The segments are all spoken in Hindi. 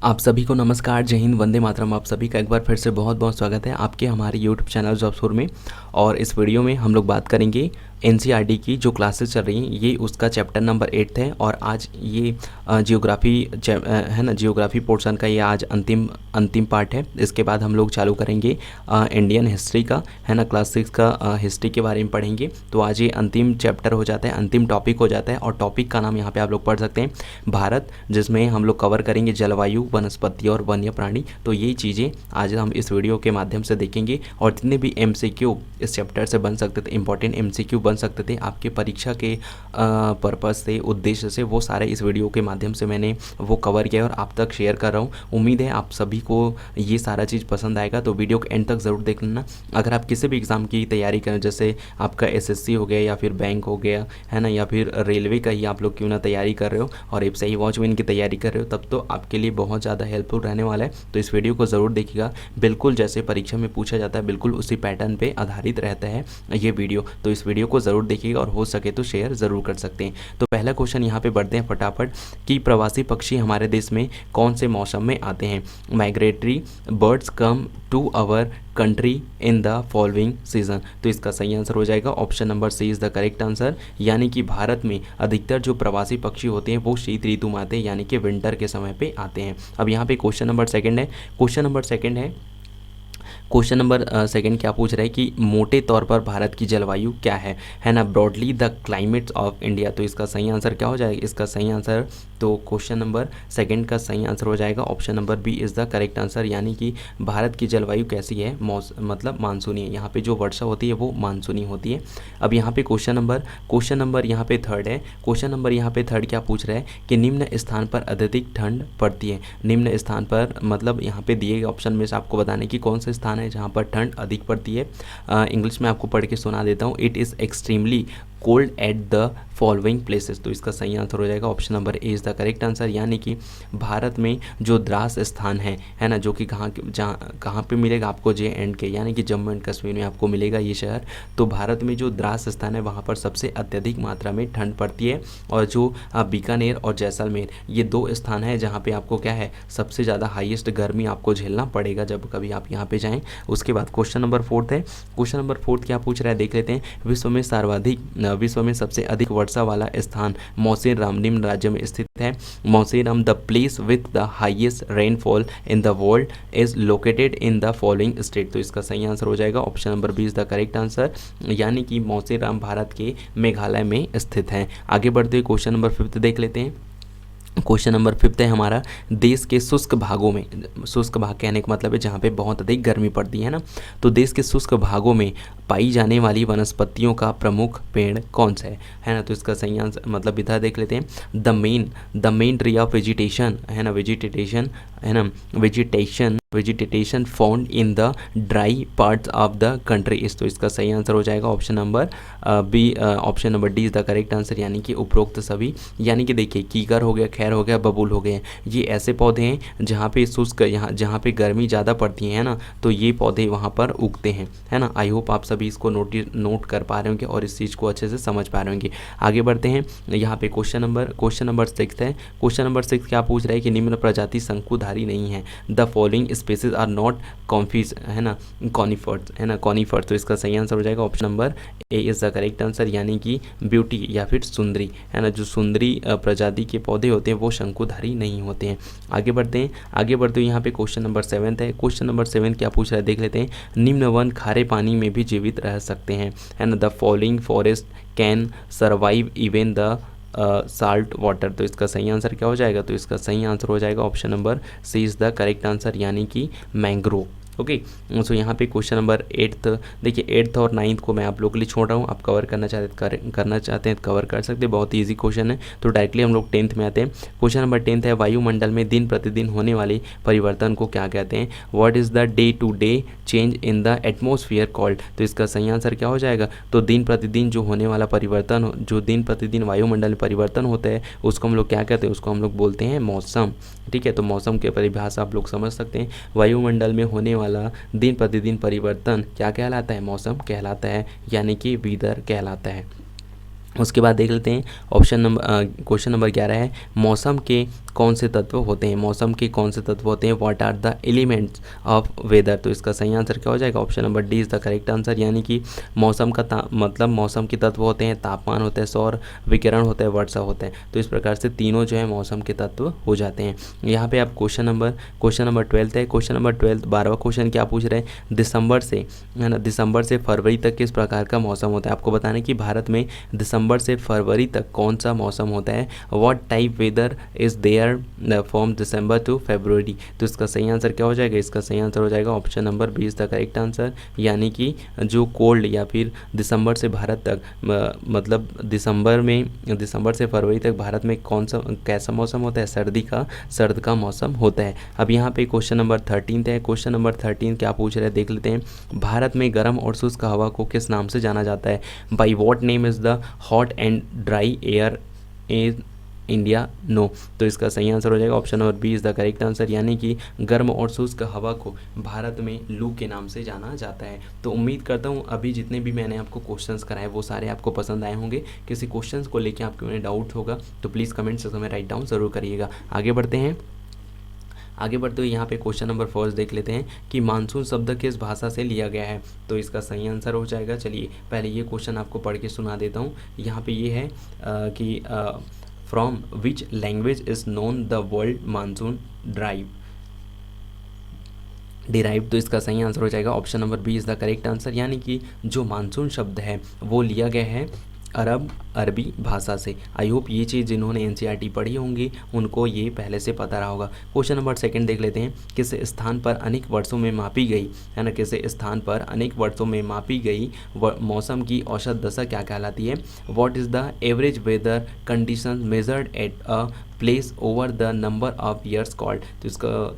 आप सभी को नमस्कार, जय हिंद, वंदे मातरम। आप सभी का एक बार फिर से बहुत बहुत स्वागत है आपके हमारे यूट्यूब चैनल जॉब्सफोर में। और इस वीडियो में हम लोग बात करेंगे एनसीईआरटी की जो क्लासेस चल रही हैं, ये उसका चैप्टर नंबर 8 है। और आज ये जियोग्राफी है ना, जियोग्राफी पोर्शन का ये आज अंतिम पार्ट है। इसके बाद हम लोग चालू करेंगे इंडियन हिस्ट्री का, है ना, क्लास 6 का हिस्ट्री के बारे में पढ़ेंगे। तो आज ये अंतिम चैप्टर हो जाता है, अंतिम टॉपिक हो जाता है। और टॉपिक का नाम यहाँ पे आप लोग पढ़ सकते हैं भारत, जिसमें हम लोग कवर करेंगे जलवायु, वनस्पति और वन्य प्राणी। तो ये चीज़ें आज हम इस वीडियो के माध्यम से देखेंगे। और जितने भी एमसीक्यू इस चैप्टर से बन सकते थे, इंपॉर्टेंट एमसीक्यू बन सकते थे आपके परीक्षा के पर्पज़ से, उद्देश्य से, वो सारे इस वीडियो के माध्यम से मैंने वो कवर किया और आप तक शेयर कर रहा हूँ। उम्मीद है आप सभी को ये सारा चीज़ पसंद आएगा, तो वीडियो के एंड तक ज़रूर देख लेना। अगर आप किसी भी एग्ज़ाम की तैयारी करें, जैसे आपका एसएससी हो गया या फिर बैंक हो गया, है ना, या फिर रेलवे का ही आप लोग क्यों ना तैयारी कर रहे हो और एक सही वॉचमैन की तैयारी कर रहे हो, तब तो आपके लिए बहुत ज़्यादा हेल्पफुल रहने वाला है। तो इस वीडियो को ज़रूर देखिएगा। बिल्कुल जैसे परीक्षा में पूछा जाता है, बिल्कुल उसी पैटर्न पे आधारित रहता है ये वीडियो। तो इस वीडियो को ज़रूर देखिएगा और हो सके तो शेयर ज़रूर कर सकते हैं। तो पहला क्वेश्चन यहाँ पे बढ़ते हैं फटाफट कि प्रवासी पक्षी हमारे देश में कौन से मौसम में आते हैं। Migratory birds come to our country in the following season. तो इसका सही आंसर हो जाएगा option number C is the correct answer. यानी कि भारत में अधिकतर जो प्रवासी पक्षी होते हैं वो शीत ऋतु में आते हैं, यानी कि विंटर के समय पे आते हैं। अब यहाँ पे क्वेश्चन नंबर सेकंड है। क्वेश्चन नंबर सेकंड क्या पूछ रहा है कि मोटे तौर पर भारत की जलवायु क्या है ना, broadly the climates of India. तो इसका सही आंसर क्या हो जाएगा, इसका सही आंसर तो क्वेश्चन नंबर सेकंड का सही आंसर हो जाएगा option number B is the correct answer. यानी कि भारत की जलवायु कैसी है, मतलब मानसूनी है। यहाँ पे जो वर्षा होती है वो मानसूनी होती है। अब यहाँ पे क्वेश्चन नंबर यहाँ पे थर्ड है। क्वेश्चन नंबर यहाँ पे थर्ड क्या पूछ रहा है कि निम्न स्थान पर अत्यधिक ठंड पड़ती है। निम्न स्थान पर मतलब यहाँ पे दिए गए ऑप्शन में से आपको बताने की कौन सा स्थान है जहाँ पर ठंड अधिक पड़ती है। इंग्लिश में आपको पढ़ के सुना देता हूँ। It is extremely cold at the following places. तो इसका सही आंसर हो जाएगा option number A is the correct answer. यानी कि भारत में जो द्रास स्थान है ना, जो कि कहाँ पे मिलेगा आपको, जे एंड के, यानी कि जम्मू एंड कश्मीर में आपको मिलेगा ये शहर। तो भारत में जो द्रास स्थान है वहाँ पर सबसे अत्यधिक मात्रा में ठंड पड़ती है। और जो बीकानेर और जैसलमेर, ये दो स्थान है जहाँ पे आपको क्या है, सबसे ज़्यादा हाईएस्ट गर्मी आपको झेलना पड़ेगा जब कभी आप यहाँ पे जाएँ। उसके बाद क्वेश्चन नंबर फोर्थ है। क्वेश्चन नंबर फोर्थ क्या पूछ रहा है देख लेते हैं। विश्व में सबसे अधिक वर्षा वाला स्थान मौसीनराम निम्न राज्य में स्थित है। Mawsynram the place with the highest rainfall in the world is located in the following state. तो इसका सही आंसर हो जाएगा option number B is the correct answer. यानी कि मौसीनराम भारत के मेघालय में स्थित है। आगे बढ़ते हुए क्वेश्चन नंबर फिफ्थ देख लेते हैं। क्वेश्चन नंबर फिफ्थ है हमारा, देश के शुष्क भागों में, शुष्क भाग कहने का मतलब है जहाँ पे बहुत अधिक गर्मी पड़ती है ना, तो देश के शुष्क भागों में पाई जाने वाली वनस्पतियों का प्रमुख पेड़ कौन सा है ना। तो इसका सही आंसर मतलब विधा देख लेते हैं। The main tree of vegetation, है ना, vegetation found in the dry parts of the country is. तो इसका सही आंसर हो जाएगा option number B, option number D is the correct answer. यानी कि उपरोक्त सभी, यानी कि देखिए कीकर हो गया, खैर हो गया, बबूल हो गए, ये ऐसे पौधे हैं जहाँ पे शुष्क, जहाँ पे गर्मी ज़्यादा पड़ती है ना, तो ये पौधे वहाँ पर उगते हैं, है ना। आई होप आप सभी इसको नोट कर पा रहे होंगे और इस चीज़ को अच्छे से समझ पा रहे होंगे। आगे बढ़ते हैं। यहाँ पे क्वेश्चन नंबर सिक्स है। क्वेश्चन नंबर सिक्स क्या पूछ रहा है कि निम्न प्रजाति शंकुधारी नहीं है। The following species are not conifers, है ना, कॉनिफर्स। तो इसका सही आंसर हो जाएगा option number A is the correct answer. यानी कि ब्यूटी या फिर सुंदरी, है ना, जो सुंदरी प्रजाति के पौधे होते हैं वो शंकुधारी नहीं होते हैं। आगे बढ़ते हैं। यहाँ पे क्वेश्चन नंबर सेवन्थ है। क्वेश्चन नंबर सेवन क्या पूछ रहा है देख लेते हैं। निम्न वन खारे पानी में भी जीवित रह सकते हैं, है ना। The following forest can survive even the salt water. तो इसका सही आंसर क्या हो जाएगा, तो इसका सही आंसर हो जाएगा option number C is the correct answer. यानी कि मैंग्रोव। ओके, सो यहाँ पे क्वेश्चन नंबर एट्थ, देखिए एट्थ और नाइन्थ को मैं आप लोगों के लिए छोड़ रहा हूँ। आप कवर करना चाहते हैं तो कवर कर सकते हैं, बहुत ईजी क्वेश्चन है। तो डायरेक्टली हम लोग टेंथ में आते हैं। क्वेश्चन नंबर टेंथ है, वायुमंडल में दिन प्रतिदिन होने वाले परिवर्तन को क्या कहते हैं। What is the day to day change in the atmosphere called. तो इसका सही आंसर क्या हो जाएगा, तो दिन प्रतिदिन जो होने वाला परिवर्तन, जो दिन प्रतिदिन वायुमंडल में परिवर्तन होता है उसको हम लोग क्या कहते हैं, उसको हम लोग बोलते हैं मौसम। ठीक है, तो मौसम के परिभाषा आप लोग समझ सकते हैं। वायुमंडल में होने वाला दिन प्रतिदिन परिवर्तन क्या कहलाता है, मौसम कहलाता है, यानी कि वेदर कहलाता है। उसके बाद देख लेते हैं ऑप्शन नंबर क्वेश्चन नंबर 11 है, मौसम के कौन से तत्व होते हैं, मौसम के कौन से तत्व होते हैं, what are the elements of weather. तो इसका सही आंसर क्या हो जाएगा, option number D is the correct answer, यानी कि मौसम का मतलब मौसम के तत्व होते हैं, तापमान होता है, सौर विकिरण होता है, वर्षा होता है। तो इस प्रकार से तीनों जो है मौसम के तत्व हो जाते हैं। यहाँ पे आप क्वेश्चन नंबर 12 है, क्वेश्चन नंबर 12 12वां क्वेश्चन क्या पूछ रहे हैं, दिसंबर से, है ना, दिसंबर से फरवरी तक किस प्रकार का मौसम होता है। आपको बताना है कि भारत में दिसंबर से फरवरी तक कौन सा मौसम होता है, what type weather is there from December to February. तो इसका सही आंसर क्या हो जाएगा, इसका सही आंसर हो जाएगा option number 20 the correct answer, यानी कि जो कोल्ड या फिर दिसंबर से भारत तक मतलब दिसंबर से फरवरी तक भारत में कौन सा कैसा मौसम होता है, सर्द का मौसम होता है। अब यहाँ पे क्वेश्चन नंबर 13 है, क्वेश्चन नंबर 13 क्या पूछ रहे हैं देख लेते हैं, भारत में गर्म और शुष्क हवा को किस नाम से जाना जाता है, by what name is the hot and dry air in India know. तो इसका सही आंसर हो जाएगा option number B is the correct answer, यानी कि गर्म और शुष्क हवा को भारत में लू के नाम से जाना जाता है। तो उम्मीद करता हूँ अभी जितने भी मैंने आपको क्वेश्चंस कराए वो सारे आपको पसंद आए होंगे। किसी क्वेश्चंस को लेकर आपके में डाउट होगा तो प्लीज़ कमेंट सेक्शन में राइट डाउन ज़रूर करिएगा। आगे बढ़ते हुए यहाँ पे क्वेश्चन नंबर 4 देख लेते हैं कि मानसून शब्द किस भाषा से लिया गया है। तो इसका सही आंसर हो जाएगा, चलिए पहले ये क्वेश्चन आपको पढ़ के सुना देता हूँ। यहाँ पे ये है कि from which language is known the world monsoon derive. तो इसका सही आंसर हो जाएगा option number B is the correct answer, यानी कि जो मानसून शब्द है वो लिया गया है अरबी भाषा से। आई होप ये चीज़ जिन्होंने एनसीईआरटी पढ़ी होंगी उनको ये पहले से पता रहा होगा। क्वेश्चन नंबर 2 देख लेते हैं, किस स्थान पर अनेक वर्षों में मापी गई, है ना, किस स्थान पर अनेक वर्षों में मापी गई मौसम की औसत दशा क्या कहलाती है, what is the average weather condition measured at a place over the number of years called.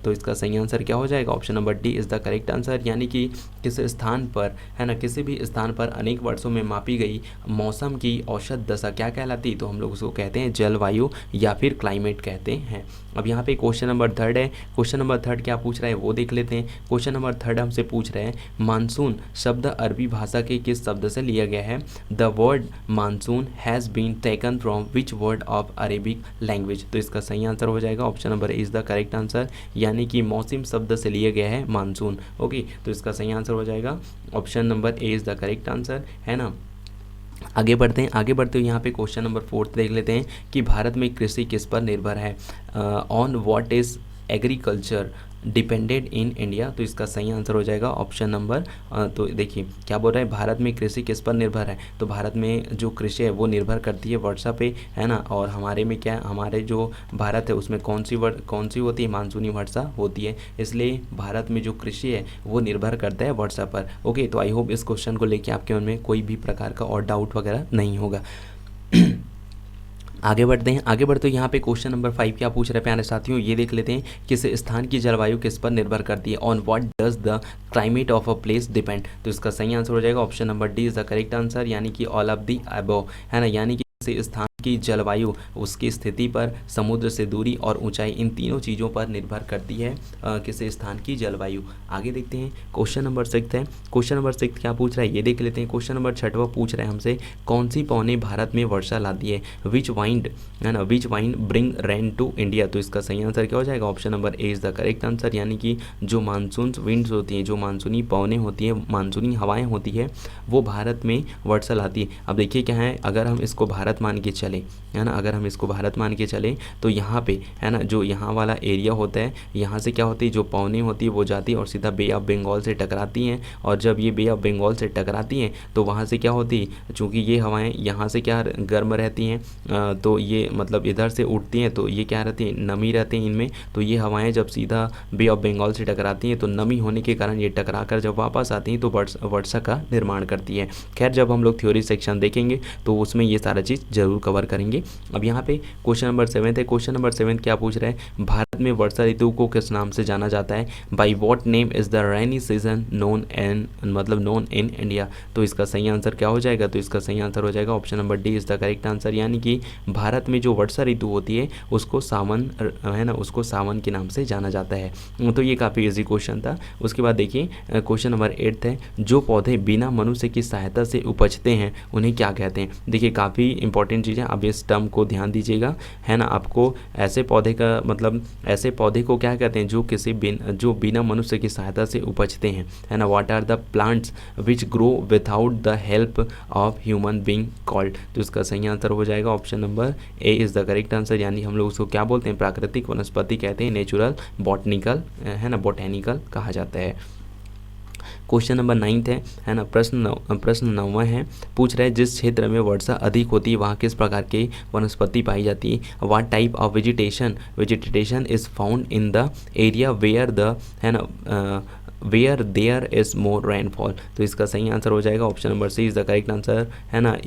तो इसका सही आंसर क्या हो जाएगा, option number D is the correct answer, यानी कि किस स्थान पर, है ना, किसी भी स्थान पर अनेक वर्षों में मापी गई मौसम की औसत दशा क्या कहलाती, तो हम लोग उसको कहते हैं जलवायु या फिर क्लाइमेट कहते हैं। अब यहाँ पे क्वेश्चन नंबर 3 है, क्वेश्चन नंबर 3 क्या पूछ रहा है वो देख लेते हैं। क्वेश्चन नंबर 3 हमसे पूछ रहे हैं, मानसून शब्द अरबी भाषा के किस शब्द से लिया गया है, the word monsoon has been taken from which word of Arabic language. तो इसका सही आंसर हो जाएगा option number is the correct answer, यानी कि मौसम शब्द से लिया गया है मानसून। ओके, तो इसका सही आंसर हो जाएगा option number A is the correct answer, है ना। आगे बढ़ते हैं यहाँ पे क्वेश्चन नंबर 4 देख लेते हैं कि भारत में कृषि किस पर निर्भर है, on what is agriculture depended in India. तो इसका सही आंसर हो जाएगा ऑप्शन नंबर तो देखिए क्या बोल रहा है, भारत में कृषि किस पर निर्भर है, तो भारत में जो कृषि है वो निर्भर करती है वर्षा पे, है ना। और हमारे में क्या है, हमारे जो भारत है उसमें कौन सी होती है, मानसूनी वर्षा होती है, इसलिए भारत में जो कृषि है वो निर्भर करता है वर्षा पर। ओके, तो आई होप इस क्वेश्चन को लेकर आपके मन में कोई भी प्रकार का और डाउट वगैरह नहीं होगा। आगे बढ़ते हैं यहाँ पे क्वेश्चन नंबर 5 क्या पूछ रहे हैं प्यारे साथियों, ये देख लेते हैं, किस स्थान की जलवायु किस पर निर्भर करती है, on what does the climate of a place depend. तो इसका सही आंसर हो जाएगा option number D is the correct answer, यानी कि ऑल ऑफ द अबव, है ना, यानी कि किसी स्थान की जलवायु उसकी स्थिति पर, समुद्र से दूरी और ऊंचाई, इन तीनों चीज़ों पर निर्भर करती है किसी स्थान की जलवायु। आगे देखते हैं क्वेश्चन नंबर 6 है, क्वेश्चन नंबर 6 क्या पूछ रहा है ये देख लेते हैं। क्वेश्चन नंबर 6 पूछ रहे हैं हमसे, कौन सी पौने भारत में वर्षा लाती है, विच वाइंड, है ना, which wind bring rain to India. तो इसका सही आंसर क्या हो जाएगा, option number A is the correct answer, यानी कि जो मानसून विंड्स होती हैं, जो मानसूनी पवनें होती हैं, मानसूनी हवाएं होती है वो भारत में वर्षा लाती है। अब देखिए क्या है, अगर हम इसको भारत मान के चले, है ना, अगर हम इसको भारत मान के चलें तो यहाँ पे, है ना, जो यहाँ वाला एरिया होता है, यहाँ से क्या होती है, जो पवनें होती है वो जाती है और सीधा बे ऑफ बंगाल से टकराती हैं, और जब ये बे ऑफ बंगाल से टकराती हैं तो वहाँ से क्या होती है, चूँकि ये हवाएं यहाँ से क्या गर्म रहती हैं तो ये मतलब इधर से उठती हैं, तो ये क्या रहती है, नमी रहती है इनमें, तो ये हवाएं जब सीधा बे ऑफ बंगाल से टकराती हैं तो नमी होने के कारण ये टकरा कर जब वापस आती हैं तो वर्षा का निर्माण करती है। खैर जब हम लोग थ्योरी सेक्शन देखेंगे तो उसमें ये सारा चीज़ जरूर कवर करेंगे। अब यहाँ पे क्वेश्चन नंबर 7 है, क्वेश्चन नंबर 7 क्या पूछ रहा है, भारत में वर्षा ऋतु को किस नाम से जाना जाता है? By what name is the rainy season known in India? तो इसका सही आंसर क्या हो जाएगा? तो इसका सही आंसर हो जाएगा option number D is the correct answer, यानी कि भारत में जो वर्षा ऋतु होती है उसको सावन है ना, उसको सावन के नाम से जाना जाता है। तो ये काफ़ी इजी क्वेश्चन था। उसके बाद देखिए क्वेश्चन नंबर 8 है, जो पौधे बिना मनुष्य की सहायता से उपजते हैं उन्हें क्या कहते हैं? देखिए काफ़ी इंपॉर्टेंट चीज़ है, आप इस टर्म को ध्यान दीजिएगा, है ना। आपको ऐसे पौधे का मतलब ऐसे पौधे को क्या कहते हैं जो बिना मनुष्य की सहायता से उपजते हैं, है ना। What are the plants which grow without the help of human being called? तो इसका सही आंसर हो जाएगा option number A is the correct answer, यानी हम लोग उसको क्या बोलते हैं? प्राकृतिक वनस्पति कहते हैं, नेचुरल बॉटनिकल, है ना, बोटेनिकल कहा जाता है। क्वेश्चन नंबर 9 है ना, प्रश्न 9वां है, पूछ रहा है जिस क्षेत्र में वर्षा अधिक होती है वहाँ किस प्रकार की वनस्पति पाई जाती है? What type of vegetation is found in the area where the, है ना, where there is more rainfall? तो इसका सही आंसर हो जाएगा option number C is the correct answer, है ना।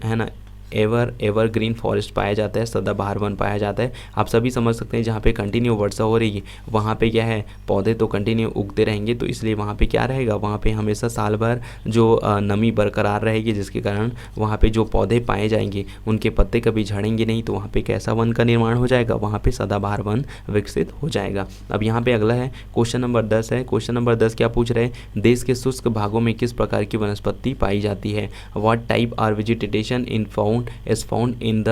है ना, एवरग्रीन फॉरेस्ट पाया जाता है, सदाबहार वन पाया जाता है। आप सभी समझ सकते हैं जहाँ पे कंटिन्यू वर्षा हो रही है वहाँ पे क्या है, पौधे तो कंटिन्यू उगते रहेंगे, तो इसलिए वहाँ पे क्या रहेगा, वहाँ पे हमेशा साल भर जो नमी बरकरार रहेगी, जिसके कारण वहाँ पे जो पौधे पाए जाएंगे उनके पत्ते कभी झड़ेंगे नहीं, तो वहाँ पे कैसा वन का निर्माण हो जाएगा, वहाँ पे सदाबहार वन विकसित हो जाएगा। अब यहाँ पे अगला है क्वेश्चन नंबर 10 है। क्वेश्चन नंबर 10 क्या पूछ रहे हैं, देश के शुष्क भागों में किस प्रकार की वनस्पति पाई जाती है? What type are vegetation is found in the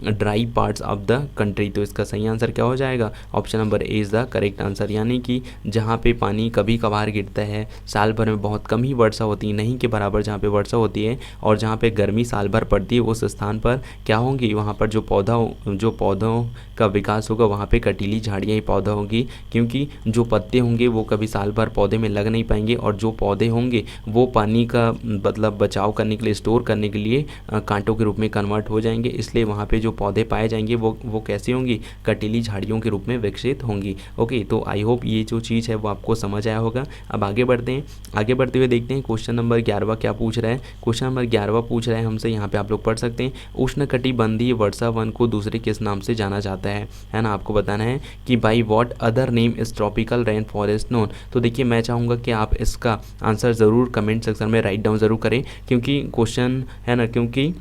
dry parts of the country? तो इसका सही आंसर क्या हो जाएगा? Option number A is the correct answer, यानी कि जहाँ पे पानी कभी कभार गिरता है, साल भर में बहुत कम ही वर्षा होती है, नहीं के बराबर जहाँ पे वर्षा होती है, और जहाँ पे गर्मी साल भर पड़ती है, उस स्थान पर क्या होंगी, वहाँ पर जो पौधों का विकास होगा वहाँ पे कटीली झाड़ियाँ ही पौधा होंगी, क्योंकि जो पत्ते होंगे वो कभी साल भर पौधे में लग नहीं पाएंगे, और जो पौधे होंगे वो पानी का मतलब बचाव करने के लिए, स्टोर करने के लिए कांटों के रूप में कन्वर्ट हो जाएंगे, इसलिए वहाँ पे जो पौधे पाए जाएंगे वो कैसी होंगी, कटीली झाड़ियों के रूप में विकसित होंगी। ओके, तो आई होप ये जो चीज़ है वो आपको समझ आया होगा। अब आगे बढ़ते हैं, आगे बढ़ते हुए देखते हैं क्वेश्चन नंबर 11वां क्या पूछ रहा है। क्वेश्चन नंबर 11वां पूछ रहा है हमसे, यहाँ पे आप लोग पढ़ सकते हैं, उष्णकटिबंधीय वर्षा वन को दूसरे किस नाम से जाना जाता है ना। आपको बताना है कि by what other name is tropical rain forest known. तो देखिए मैं चाहूँगा कि आप इसका आंसर ज़रूर कमेंट सेक्शन में राइट डाउन ज़रूर करें, क्योंकि क्वेश्चन है ना, क्योंकि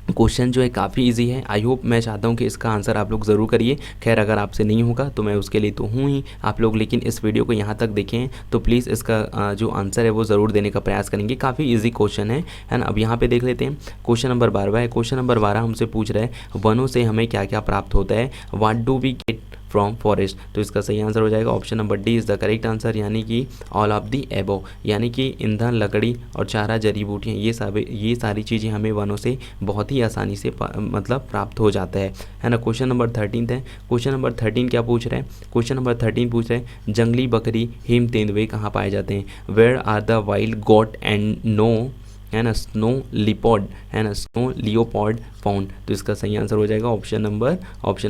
क्वेश्चन जो है काफ़ी इजी है। आई होप, मैं चाहता हूँ कि इसका आंसर आप लोग ज़रूर करिए। खैर अगर आपसे नहीं होगा तो मैं उसके लिए तो हूँ ही, आप लोग लेकिन इस वीडियो को यहाँ तक देखें तो प्लीज़ इसका जो आंसर है वो ज़रूर देने का प्रयास करेंगे। काफ़ी इजी क्वेश्चन है ना। अब यहाँ पे देख लेते हैं क्वेश्चन नंबर 12 है। क्वेश्चन नंबर 12 हमसे पूछ रहा है वनों से हमें क्या क्या प्राप्त होता है? What do we get from forest? तो इसका सही आंसर हो जाएगा option number D is the correct answer, यानी कि ऑल ऑफ दी एबो, यानी कि ईंधन, लकड़ी और चारा, जड़ी बूटियाँ, ये सारी चीज़ें हमें वनों से बहुत ही आसानी से मतलब प्राप्त हो जाता है ना। क्वेश्चन नंबर 13 है। क्वेश्चन नंबर 13 क्या पूछ रहे हैं? क्वेश्चन नंबर 13 पूछ रहे हैं जंगली बकरी, हिम तेंदुए कहाँ पाए जाते हैं? Where are the wild goat and no, है ना, स्नो लिपोड, है ना, स्नो लियोपॉड फाउंड? तो इसका सही आंसर हो जाएगा option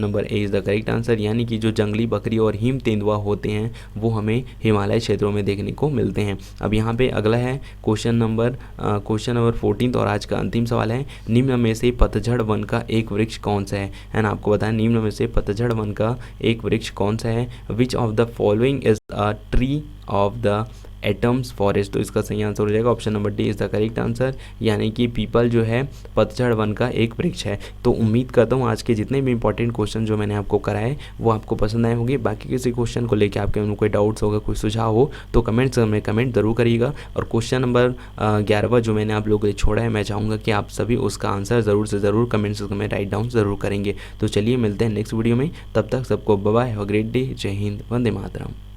number A is the correct answer, यानी कि जो जंगली बकरी और हिम तेंदुआ होते हैं वो हमें हिमालय क्षेत्रों में देखने को मिलते हैं। अब यहाँ पे अगला है क्वेश्चन नंबर 14 और आज का अंतिम सवाल है, निम्न में से पतझड़ वन का एक वृक्ष कौन सा है ना। आपको बताएं निम्न में से पतझड़ वन का एक वृक्ष कौन सा है? Which of the following is a tree of the atoms forest? तो इसका सही आंसर हो जाएगा option number D is the correct answer, यानी कि पीपल जो है पतझड़ वन का एक वृक्ष है। तो उम्मीद करता हूँ आज के जितने भी इंपॉर्टेंट क्वेश्चन जो मैंने आपको कराए वो आपको पसंद आए होंगे। बाकी किसी क्वेश्चन को लेकर आपके उनको कोई डाउट्स होगा, कोई सुझाव हो तो कमेंट्स में कमेंट ज़रूर करिएगा। और क्वेश्चन नंबर 11वां जो मैंने आप लोगों के लिए छोड़ा है, मैं चाहूँगा कि आप सभी उसका आंसर ज़रूर से ज़रूर कमेंट सेक्शन में राइट डाउन ज़रूर करेंगे। तो चलिए मिलते हैं नेक्स्ट वीडियो में, तब तक सबको bye bye, have a great day, जय हिंद, वंदे मातरम।